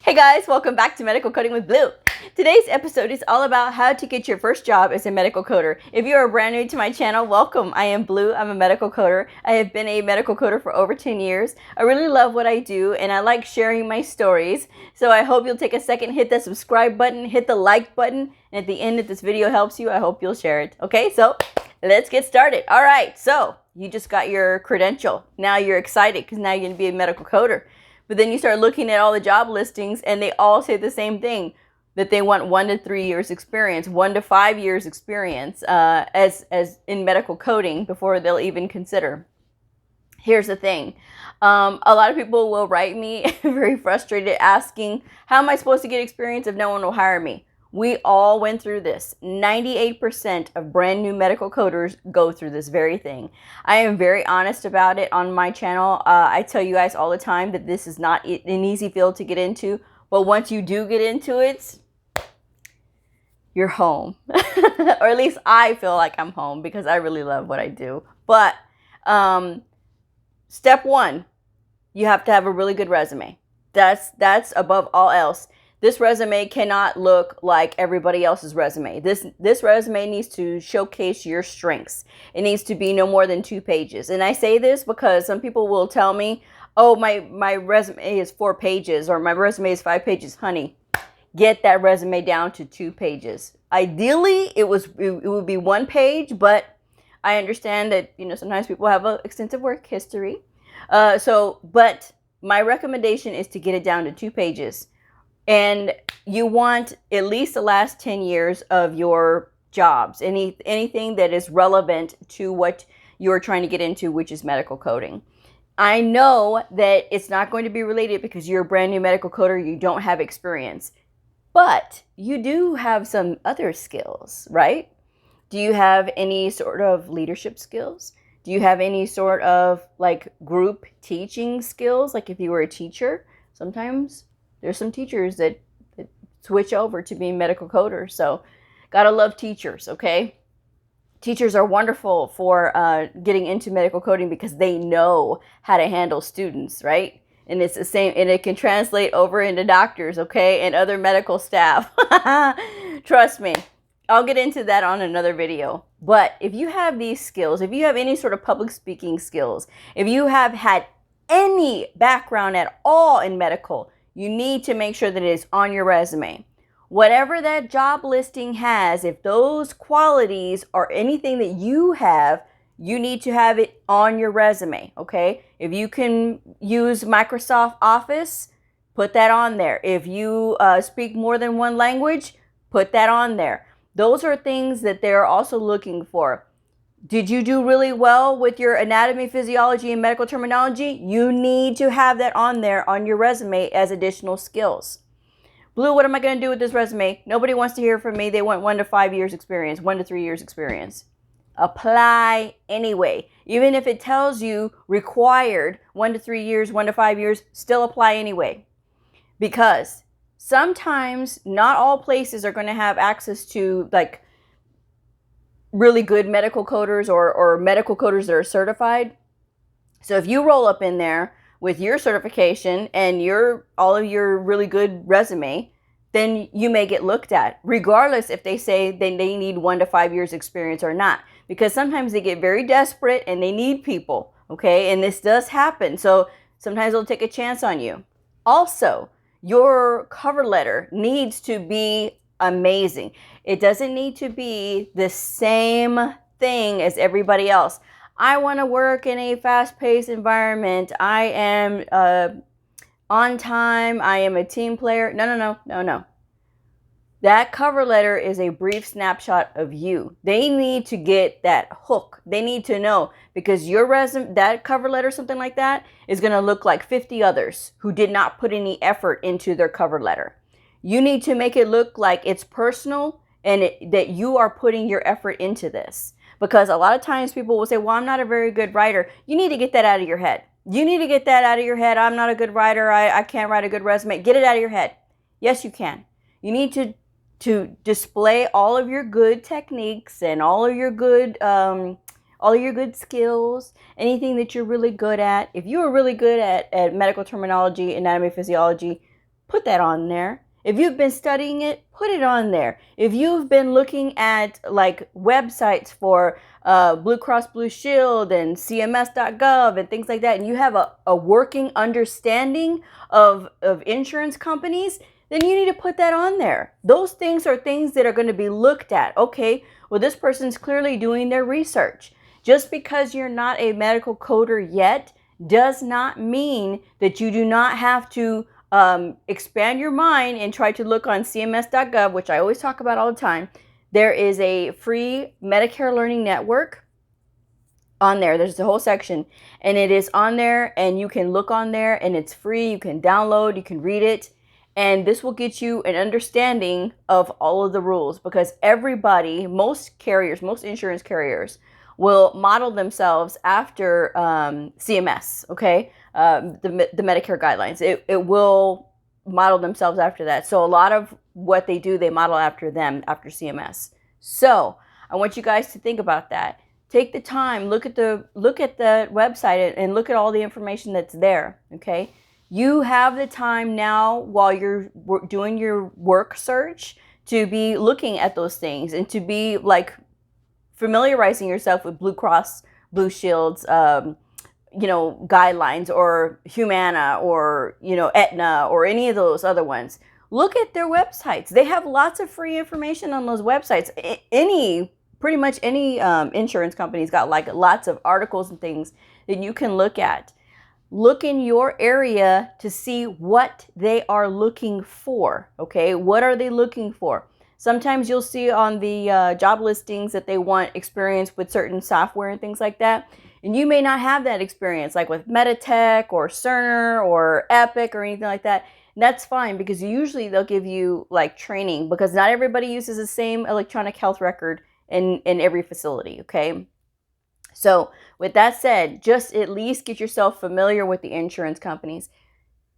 Hey guys, welcome back to Medical Coding with Blue. Today's episode is all about how to get your first job as a medical coder. If you are brand new to my channel, welcome. I am Blue. I'm a medical coder. I have been a medical coder for over 10 years. I really love what I do and I like sharing my stories. So I hope you'll take a second, hit that subscribe button, hit the like button, and at the end, if this video helps you, I hope you'll share it. Okay, so let's get started. All right, so you just got your credential. Now you're excited because now you're going to be a medical coder. But then you start looking at all the job listings and they all say the same thing, that they want 1 to 3 years experience, 1 to 5 years experience as in medical coding before they'll even consider. Here's the thing. A lot of people will write me very frustrated asking, how am I supposed to get experience if no one will hire me? We all went through this. 98% of brand new medical coders go through this very thing. I am very honest about it on my channel. I tell you guys all the time that this is not an easy field to get into, but once you do get into it, you're home. Or at least I feel like I'm home because I really love what I do. But step one, you have to have a really good resume. That's above all else. This resume cannot look like everybody else's resume. This resume needs to showcase your strengths. It needs to be no more than 2 pages. And I say this because some people will tell me, oh, my resume is 4 pages or my resume is 5 pages. Honey, get that resume down to 2 pages. Ideally, it would be 1 page, but I understand that, sometimes people have an extensive work history. But my recommendation is to get it down to 2 pages. And you want at least the last 10 years of your jobs, anything that is relevant to what you're trying to get into, which is medical coding. I know that it's not going to be related because you're a brand new medical coder, you don't have experience, but you do have some other skills, right? Do you have any sort of leadership skills? Do you have any sort of like group teaching skills? Like if you were a teacher, sometimes there's some teachers that switch over to being medical coders. So gotta love teachers, okay? Teachers are wonderful for getting into medical coding because they know how to handle students, right? And it's the same, and it can translate over into doctors, okay? And other medical staff. Trust me, I'll get into that on another video. But if you have these skills, if you have any sort of public speaking skills, if you have had any background at all in medical, you need to make sure that it is on your resume. Whatever that job listing has, if those qualities are anything that you have, you need to have it on your resume, okay? If you can use Microsoft Office, put that on there. If you speak more than 1 language, put that on there. Those are things that they're also looking for. Did you do really well with your anatomy, physiology, and medical terminology? You need to have that on there on your resume as additional skills. Blue, what am I going to do with this resume? Nobody wants to hear from me. They want 1 to 5 years experience, 1 to 3 years experience. Apply anyway. Even if it tells you required 1 to 3 years, 1 to 5 years, still apply anyway. Because sometimes not all places are going to have access to like really good medical coders or medical coders that are certified. So if you roll up in there with your certification and all of your really good resume, then you may get looked at, regardless if they say they need 1 to 5 years experience or not, because sometimes they get very desperate and they need people, okay? And this does happen. So sometimes they'll take a chance on you. Also, your cover letter needs to be amazing. It doesn't need to be the same thing as everybody else. I want to work in a fast-paced environment. I am on time. I am a team player. No. That cover letter is a brief snapshot of you. They need to get that hook. They need to know, because your resume, that cover letter, something like that, is going to look like 50 others who did not put any effort into their cover letter. You need to make it look like it's personal and that you are putting your effort into this. Because a lot of times people will say, well, I'm not a very good writer. You need to get that out of your head. You need to get that out of your head. I'm not a good writer. I can't write a good resume. Get it out of your head. Yes, you can. You need to display all of your good techniques and all of your good skills, anything that you're really good at. If you are really good at medical terminology, anatomy, physiology, put that on there. If you've been studying it, put it on there. If you've been looking at like websites for Blue Cross Blue Shield and CMS.gov and things like that, and you have a working understanding of insurance companies, then you need to put that on there. Those things are things that are going to be looked at. Okay, well, this person's clearly doing their research. Just because you're not a medical coder yet does not mean that you do not have to expand your mind and try to look on CMS.gov, which I always talk about all the time. There is a free Medicare Learning Network on there. There's a whole section, and it is on there, and you can look on there, and it's free. You can download, you can read it, and this will get you an understanding of all of the rules, because everybody, most insurance carriers will model themselves after CMS, okay? The Medicare guidelines. It will model themselves after that. So a lot of what they do, they model after them, after CMS. So I want you guys to think about that. Take the time, look at the website and look at all the information that's there, okay? You have the time now while you're doing your work search to be looking at those things and to be like familiarizing yourself with Blue Cross Blue Shield's guidelines, or Humana, or Aetna, or any of those other ones. Look at their websites. They have lots of free information on those websites. Pretty much any insurance company's got like lots of articles and things that you can look at. Look in your area to see what they are looking for. Okay, what are they looking for? Sometimes you'll see on the job listings that they want experience with certain software and things like that. And you may not have that experience, like with Meditech or Cerner or Epic or anything like that. And that's fine, because usually they'll give you like training, because not everybody uses the same electronic health record in every facility, okay? So with that said, just at least get yourself familiar with the insurance companies.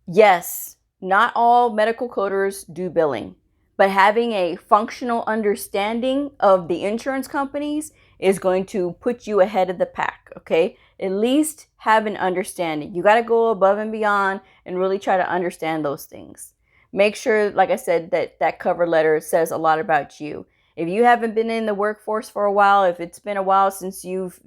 Yes, not all medical coders do billing, but having a functional understanding of the insurance companies is going to put you ahead of the pack, okay? At least have an understanding. You got to go above and beyond and really try to understand those things. Make sure, like I said, that cover letter says a lot about you. If you haven't been in the workforce for a while, if it's been a while since you've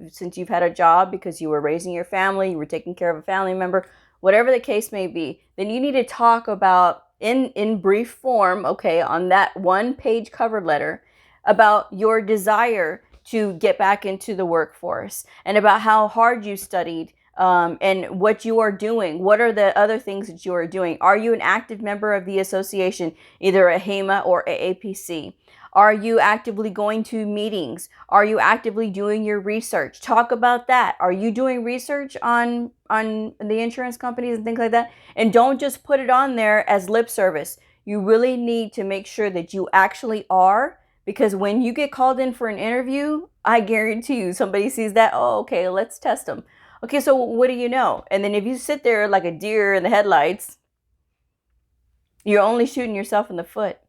had a job because you were raising your family, you were taking care of a family member, whatever the case may be, then you need to talk about in brief form, okay, on that one-page cover letter, about your desire to get back into the workforce, and about how hard you studied, and what you are doing. What are the other things that you are doing? Are you an active member of the association, either a HEMA or AAPC? Are you actively going to meetings? Are you actively doing your research? Talk about that. Are you doing research on the insurance companies and things like that? And don't just put it on there as lip service. You really need to make sure that you actually are, because when you get called in for an interview, I guarantee you somebody sees that, oh, okay, let's test them. Okay, so what do you know? And then if you sit there like a deer in the headlights, you're only shooting yourself in the foot.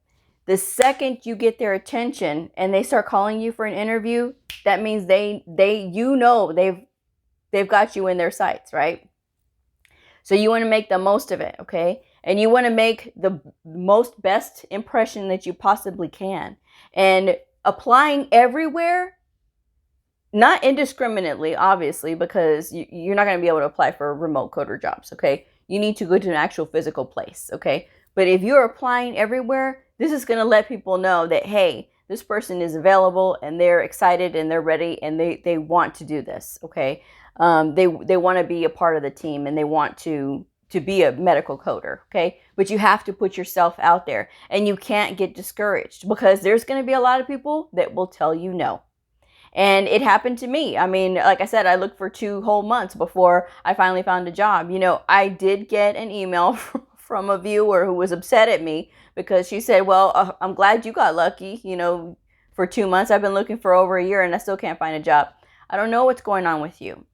The second you get their attention and they start calling you for an interview, that means they've got you in their sights, right? So you want to make the most of it, okay? And you want to make the most best impression that you possibly can. And applying everywhere, not indiscriminately, obviously, because you're not going to be able to apply for remote coder jobs, okay? You need to go to an actual physical place, okay? But if you're applying everywhere, this is going to let people know that, hey, this person is available and they're excited and they're ready and they want to do this, okay? They want to be a part of the team and they want to be a medical coder, okay? But you have to put yourself out there, and you can't get discouraged, because there's going to be a lot of people that will tell you no. And it happened to me. I mean, like I said, I looked for 2 whole months before I finally found a job. I did get an email from a viewer who was upset at me, because she said, well, I'm glad you got lucky. For 2 months, I've been looking for over a year and I still can't find a job. I don't know what's going on with you.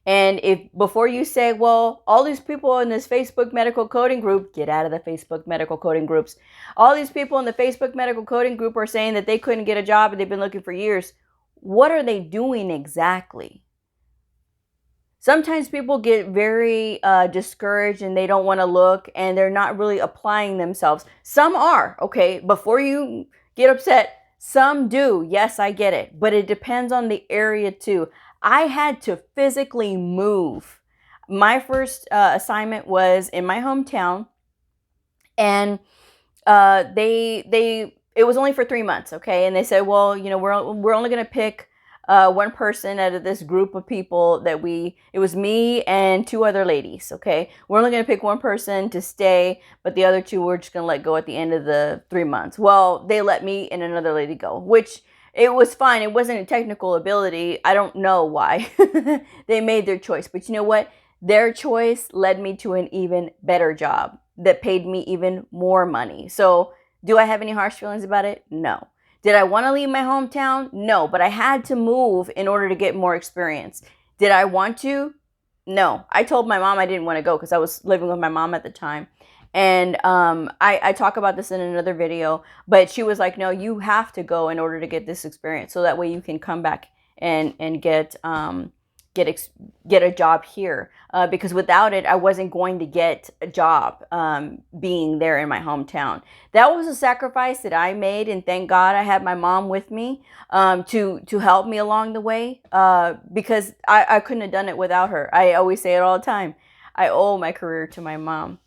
And if before you say, well, all these people in this Facebook medical coding group, get out of the Facebook medical coding groups. All these people in the Facebook medical coding group are saying that they couldn't get a job and they've been looking for years. What are they doing exactly? Sometimes people get very discouraged and they don't want to look and they're not really applying themselves. Some are, okay? Before you get upset, some do. Yes, I get it. But it depends on the area too. I had to physically move. My first assignment was in my hometown, and it was only for 3 months, okay? And they said, well, you know, we're only gonna pick one person out of this group of people that it was me and two other ladies, okay? We're only gonna pick one person to stay, but the other two we're just gonna let go at the end of the 3 months. Well, they let me and another lady go, which it was fine. It wasn't a technical ability. I don't know why they made their choice, but you know what? Their choice led me to an even better job that paid me even more money. So do I have any harsh feelings about it? No. Did I want to leave my hometown? No, but I had to move in order to get more experience. Did I want to? No. I told my mom I didn't want to go because I was living with my mom at the time. And I talk about this in another video, but she was like, no, you have to go in order to get this experience. So that way you can come back and get a job here, because without it, I wasn't going to get a job being there in my hometown. That was a sacrifice that I made, and thank God I had my mom with me to help me along the way, because I couldn't have done it without her. I always say it all the time. I owe my career to my mom,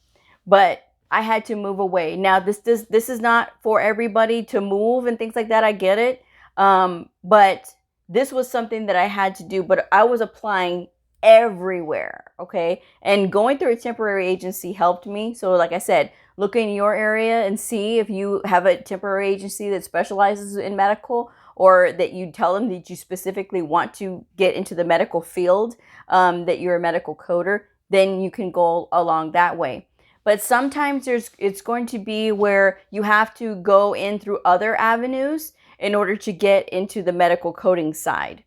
but I had to move away. Now, this is not for everybody to move and things like that. I get it, but this was something that I had to do, but I was applying everywhere, okay? And going through a temporary agency helped me. So like I said, look in your area and see if you have a temporary agency that specializes in medical, or that you tell them that you specifically want to get into the medical field, that you're a medical coder, then you can go along that way. But sometimes it's going to be where you have to go in through other avenues in order to get into the medical coding side.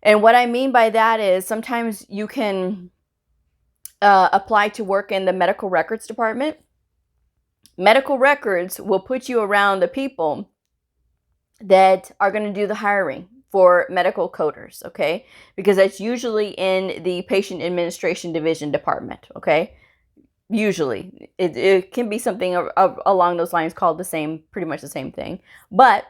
And what I mean by that is sometimes you can apply to work in the medical records department. Medical records will put you around the people that are going to do the hiring for medical coders, okay? Because that's usually in the patient administration division department, okay? Usually. It can be something along those lines called pretty much the same thing. But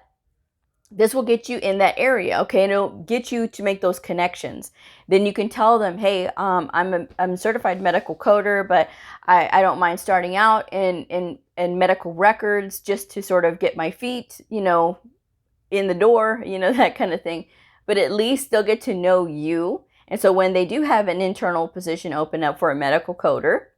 this will get you in that area, okay? And it'll get you to make those connections. Then you can tell them, hey, I'm a certified medical coder, but I don't mind starting out in medical records just to sort of get my feet, in the door, that kind of thing. But at least they'll get to know you. And so when they do have an internal position open up for a medical coder,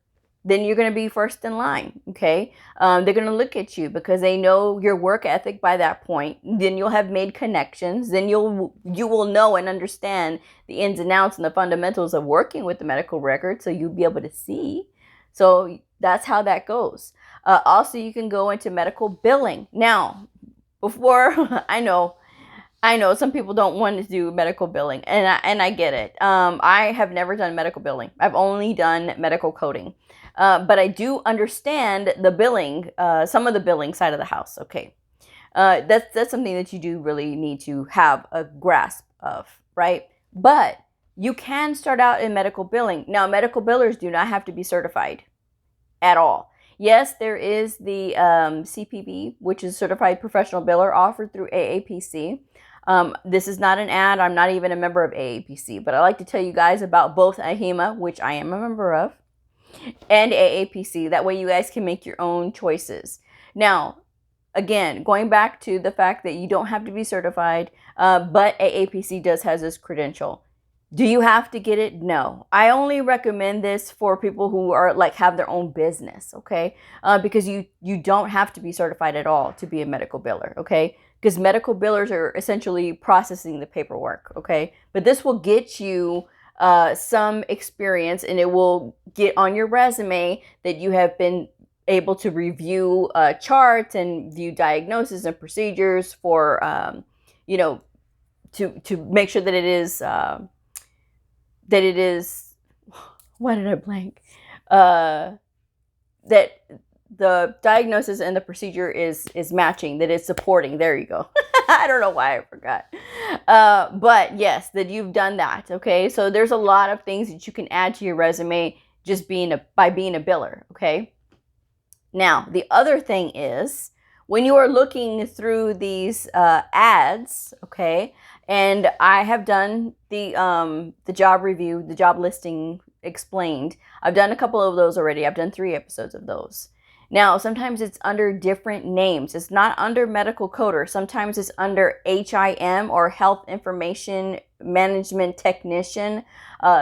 then you're going to be first in line, okay? They're going to look at you because they know your work ethic by that point. Then you'll have made connections. Then you will know and understand the ins and outs and the fundamentals of working with the medical record, so you'll be able to see. So that's how that goes. Also, you can go into medical billing. Now, before, I know some people don't want to do medical billing, and I get it. I have never done medical billing. I've only done medical coding. But I do understand the billing, some of the billing side of the house. Okay. That's something that you do really need to have a grasp of, right? But you can start out in medical billing. Now, medical billers do not have to be certified at all. Yes, there is the CPB, which is Certified Professional Biller, offered through AAPC. This is not an ad. I'm not even a member of AAPC, but I like to tell you guys about both AHIMA, which I am a member of, and AAPC. That way you guys can make your own choices. Now, again, going back to the fact that you don't have to be certified, but AAPC does has this credential. Do you have to get it? No. I only recommend this for people who are have their own business, okay? Because you don't have to be certified at all to be a medical biller, okay? Because medical billers are essentially processing the paperwork, okay? But this will get you some experience, and it will get on your resume that you have been able to review charts and view diagnoses and procedures for, to make sure that it is, why did I blank? That the diagnosis and the procedure is matching, that it's supporting. There you go. I don't know why I forgot. But yes, that you've done that. Okay. So there's a lot of things that you can add to your resume just by being a biller. Okay. Now, the other thing is when you are looking through these ads, okay, and I have done the job review, the job listing explained. I've done a couple of those already. I've done 3 episodes of those. Now, sometimes it's under different names. It's not under medical coder. Sometimes it's under HIM, or Health Information Management Technician.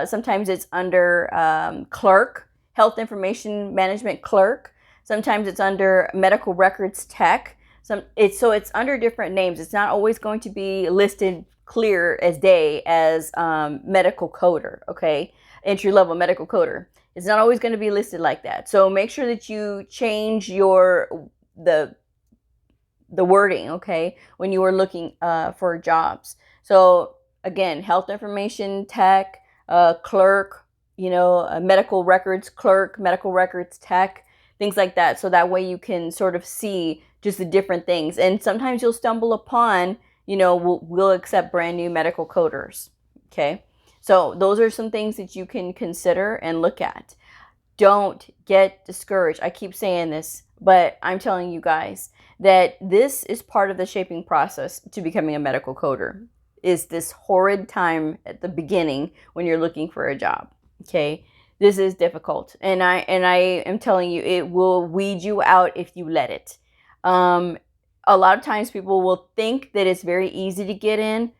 Sometimes it's under clerk, Health Information Management Clerk. Sometimes it's under medical records tech. So it's under different names. It's not always going to be listed clear as day as medical coder, okay? Entry-level medical coder. It's not always going to be listed like that. So make sure that you change the wording, okay, when you are looking for jobs. So again, health information tech, clerk, medical records clerk, medical records tech, things like that. So that way you can sort of see just the different things. And sometimes you'll stumble upon, we'll accept brand new medical coders. Okay. So those are some things that you can consider and look at. Don't get discouraged. I keep saying this, but I'm telling you guys that this is part of the shaping process to becoming a medical coder, is this horrid time at the beginning when you're looking for a job. Okay. This is difficult, and I am telling you, it will weed you out if you let it. A lot of times people will think that it's very easy to get in.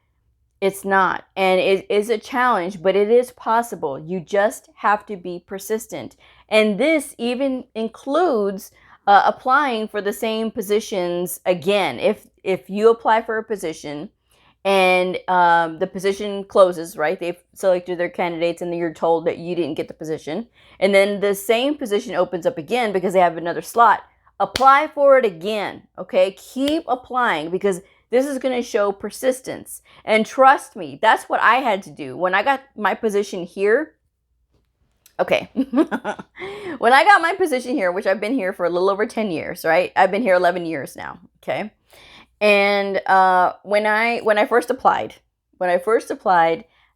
It's not, and it is a challenge, but it is possible. You just have to be persistent, and this even includes applying for the same positions again. If you apply for a position and the position closes, right? They've selected their candidates and then you're told that you didn't get the position. And then the same position opens up again because they have another slot. Apply for it again, okay? Keep applying, because this is going to show persistence. And trust me, that's what I had to do. When I got my position here, okay. When I got my position here, which I've been here for a little over 10 years, right? I've been here 11 years now, okay? And when I first applied,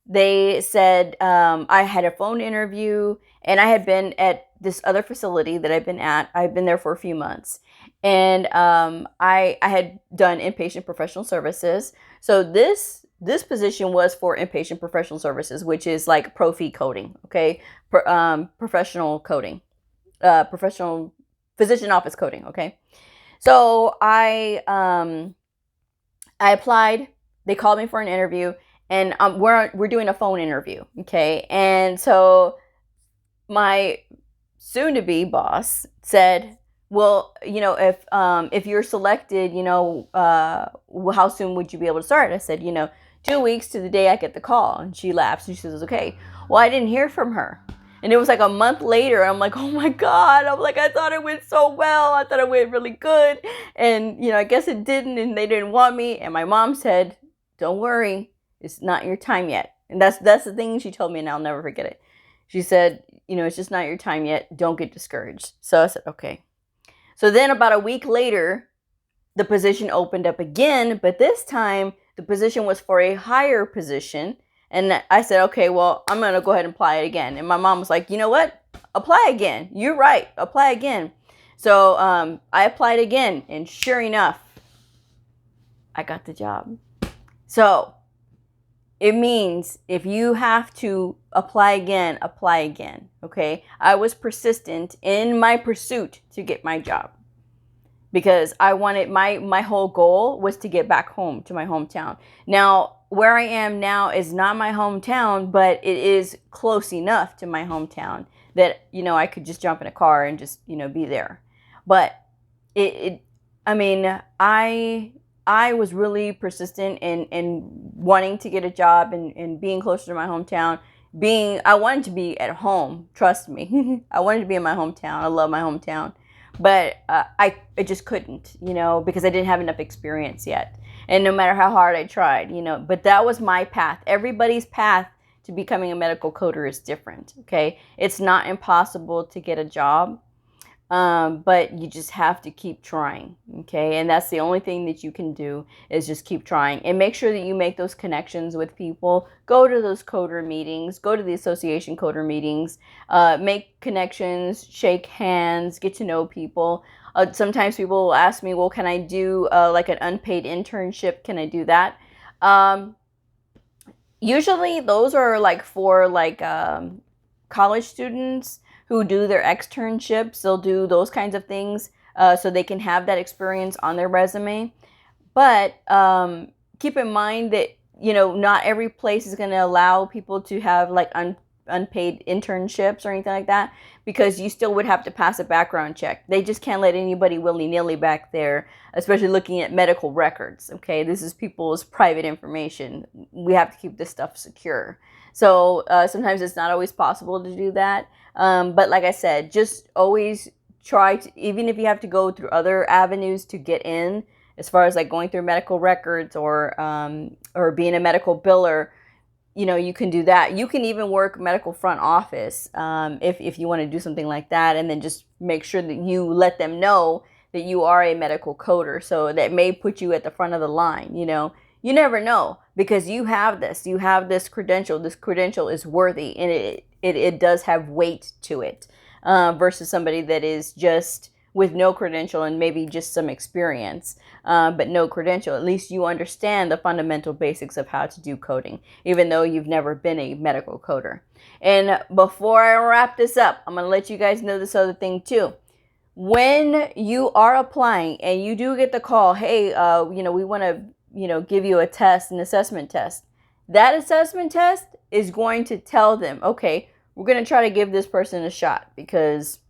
they said I had a phone interview, and I had been at this other facility that I've been at. I've been there for a few months, and I had done inpatient professional services. So this position was for inpatient professional services, which is like profi coding, okay, professional coding, professional physician office coding, okay. So I applied. They called me for an interview, and we're doing a phone interview, okay. And so my soon-to-be boss said, "Well, if you're selected, how soon would you be able to start?" I said, 2 weeks to the day I get the call. And she laughs and she says, "Okay." Well, I didn't hear from her. And it was like a month later. I'm like, oh my God. I'm like, I thought it went so well. I thought it went really good. And, I guess it didn't, and they didn't want me. And my mom said, "Don't worry. It's not your time yet." And that's the thing she told me, and I'll never forget it. She said, "It's just not your time yet. Don't get discouraged." So I said, okay. So then about a week later, the position opened up again, but this time the position was for a higher position. And I said, okay, well, I'm going to go ahead and apply it again. And my mom was like, "You know what? Apply again. You're right. Apply again." So I applied again. And sure enough, I got the job. So it means if you have to apply again, apply again. Okay. I was persistent in my pursuit to get my job, because I wanted my whole goal was to get back home to my hometown. Now, where I am now is not my hometown, but it is close enough to my hometown that, I could just jump in a car and just, be there. But I was really persistent in wanting to get a job and being closer to my hometown. I wanted to be at home. Trust me. I wanted to be in my hometown. I love my hometown. But I just couldn't, because I didn't have enough experience yet. And no matter how hard I tried, but that was my path. Everybody's path to becoming a medical coder is different, okay? It's not impossible to get a job. But you just have to keep trying, okay? And that's the only thing that you can do, is just keep trying and make sure that you make those connections with people. Go to those coder meetings, go to the association coder meetings, make connections, shake hands, get to know people. Sometimes people will ask me, well, can I do like an unpaid internship? Can I do that? Usually those are like for like college students who do their externships. They'll do those kinds of things so they can have that experience on their resume. But keep in mind that, you know, not every place is going to allow people to have like unpaid internships or anything like that, because you still would have to pass a background check. They just can't let anybody willy-nilly back there, especially looking at medical records. Okay, this is people's private information. We have to keep this stuff secure. So sometimes it's not always possible to do that. But like I said, just always try to, even if you have to go through other avenues to get in, as far as like going through medical records or being a medical biller, you know, you can do that. You can even work medical front office if you want to do something like that, and then just make sure that you let them know that you are a medical coder. So that may put you at the front of the line, you know. You never know, because you have this credential. This credential is worthy, and it does have weight to it versus somebody that is just with no credential and maybe just some experience, but no credential. At least you understand the fundamental basics of how to do coding, even though you've never been a medical coder. And before I wrap this up, I'm going to let you guys know this other thing too. When you are applying and you do get the call, hey, you know, we want to, you know, give you a test, an assessment test. That assessment test is going to tell them, okay, we're going to try to give this person a shot because,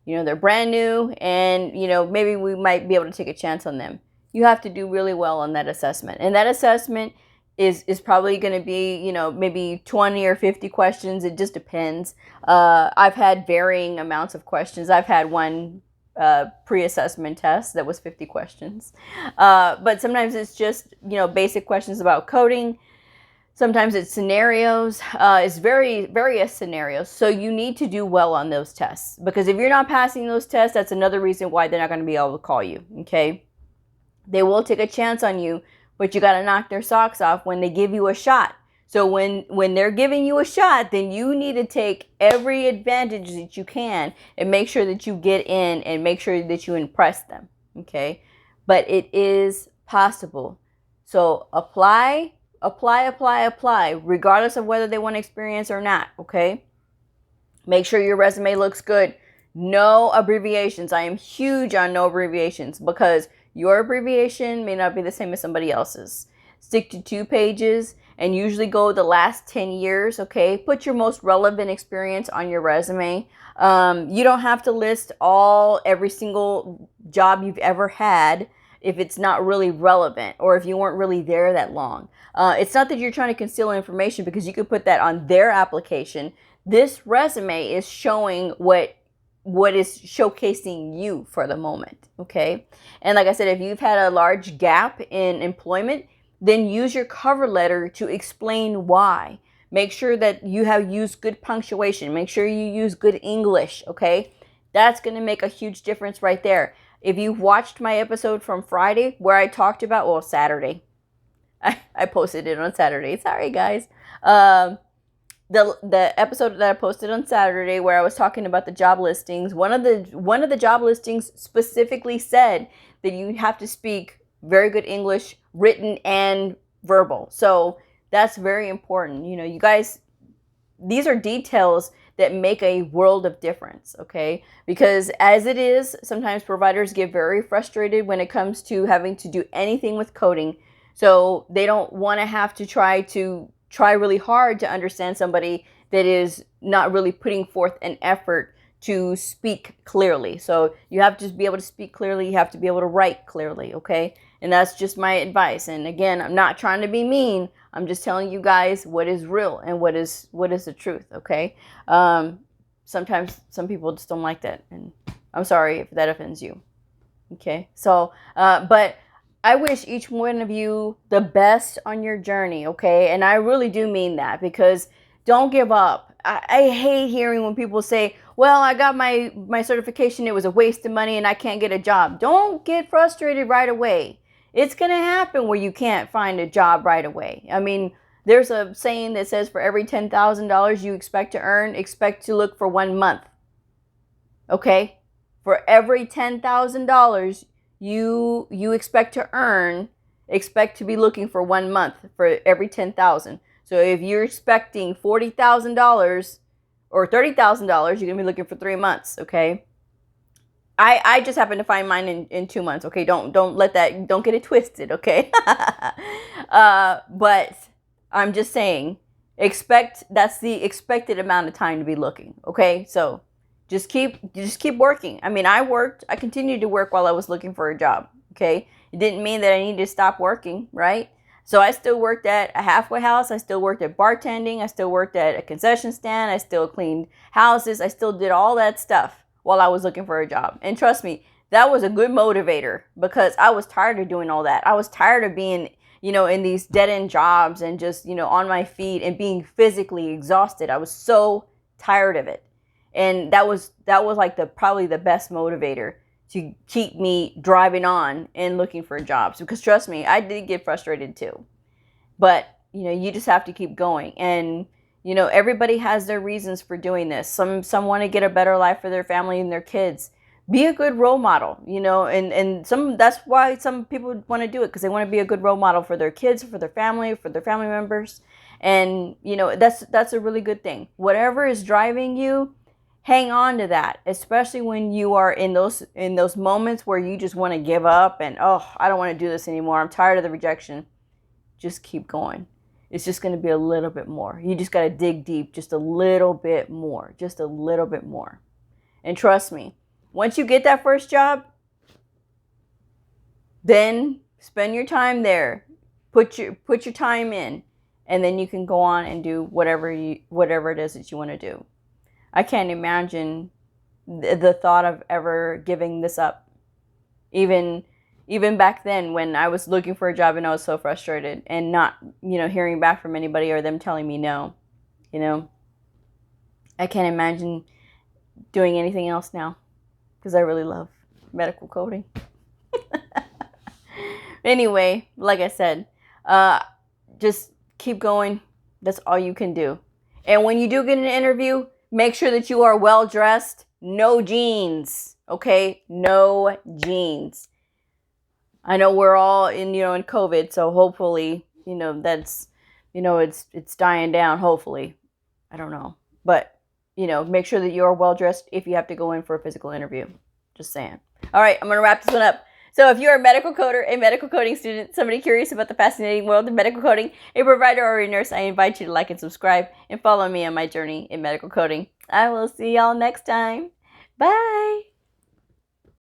you know, they're brand new and, you know, maybe we might be able to take a chance on them. You have to do really well on that assessment. And that assessment is probably going to be, you know, maybe 20 or 50 questions. It just depends. I've had varying amounts of questions. I've had one pre-assessment test that was 50 questions. But sometimes it's just, you know, basic questions about coding. Sometimes it's scenarios. It's various scenarios. So you need to do well on those tests, because if you're not passing those tests, that's another reason why they're not going to be able to call you. Okay. They will take a chance on you, but you got to knock their socks off when they give you a shot. So when they're giving you a shot, then you need to take every advantage that you can and make sure that you get in and make sure that you impress them. Okay. But it is possible. So apply, regardless of whether they want experience or not. Okay. Make sure your resume looks good. No abbreviations. I am huge on no abbreviations, because your abbreviation may not be the same as somebody else's. Stick to 2 pages and usually go the last 10 years, okay? Put your most relevant experience on your resume. You don't have to list every single job you've ever had if it's not really relevant or if you weren't really there that long. It's not that you're trying to conceal information, because you could put that on their application. This resume is showing what is showcasing you for the moment, okay? And like I said, if you've had a large gap in employment, then use your cover letter to explain why. Make sure that you have used good punctuation. Make sure you use good English, okay? That's going to make a huge difference right there. If you've watched my episode from Friday where I talked about, well, Saturday. I posted it on Saturday. Sorry, guys. The episode that I posted on Saturday where I was talking about the job listings, one of the job listings specifically said that you have to speak very good English, written and verbal. So that's very important. You know, you guys, these are details that make a world of difference, okay? Because as it is, sometimes providers get very frustrated when it comes to having to do anything with coding. So they don't want to have to try really hard to understand somebody that is not really putting forth an effort to speak clearly. So you have to be able to speak clearly. You have to be able to write clearly, okay? And that's just my advice. And again, I'm not trying to be mean. I'm just telling you guys what is real and what is the truth, okay? Sometimes some people just don't like that, and I'm sorry if that offends you, okay? So, but I wish each one of you the best on your journey, okay? And I really do mean that, because don't give up. I hate hearing when people say, well, I got my certification, it was a waste of money and I can't get a job. Don't get frustrated right away. It's going to happen where you can't find a job right away. I mean, there's a saying that says for every $10,000 you expect to earn, expect to look for 1 month. Okay? For every $10,000 you expect to earn, expect to be looking for 1 month for every 10,000. So if you're expecting $40,000 or $30,000, you're going to be looking for 3 months, okay? I just happened to find mine in 2 months, okay? Don't get it twisted, okay? But I'm just saying, that's the expected amount of time to be looking, okay? So just keep working. I mean, I continued to work while I was looking for a job, okay? It didn't mean that I needed to stop working, right? So I still worked at a halfway house. I still worked at bartending. I still worked at a concession stand. I still cleaned houses. I still did all that stuff while I was looking for a job. And trust me, that was a good motivator because I was tired of doing all that. I was tired of being, in these dead-end jobs and just, on my feet and being physically exhausted. I was so tired of it. And that was like probably the best motivator to keep me driving on and looking for jobs. Because trust me, I did get frustrated too. But, you just have to keep going. And, everybody has their reasons for doing this. Some want to get a better life for their family and their kids. Be a good role model, and that's why some people want to do it, because they want to be a good role model for their kids, for their family members. And, that's a really good thing. Whatever is driving you, hang on to that, especially when you are in those moments where you just want to give up and, oh, I don't want to do this anymore. I'm tired of the rejection. Just keep going. It's just going to be a little bit more. You just got to dig deep just a little bit more, just a little bit more. And trust me, once you get that first job, then spend your time there. Put your time in, and then you can go on and do whatever it is that you want to do. I can't imagine the thought of ever giving this up. Even back then when I was looking for a job and I was so frustrated and not, hearing back from anybody or them telling me no, I can't imagine doing anything else now because I really love medical coding. Anyway, like I said, just keep going. That's all you can do. And when you do get an interview, make sure that you are well dressed. No jeans. Okay? No jeans. I know we're all in COVID, so hopefully, that's, it's dying down, hopefully. I don't know. But, make sure that you're well dressed if you have to go in for a physical interview. Just saying. All right, I'm going to wrap this one up. So if you're a medical coder, a medical coding student, somebody curious about the fascinating world of medical coding, a provider or a nurse, I invite you to like and subscribe and follow me on my journey in medical coding. I will see y'all next time. Bye.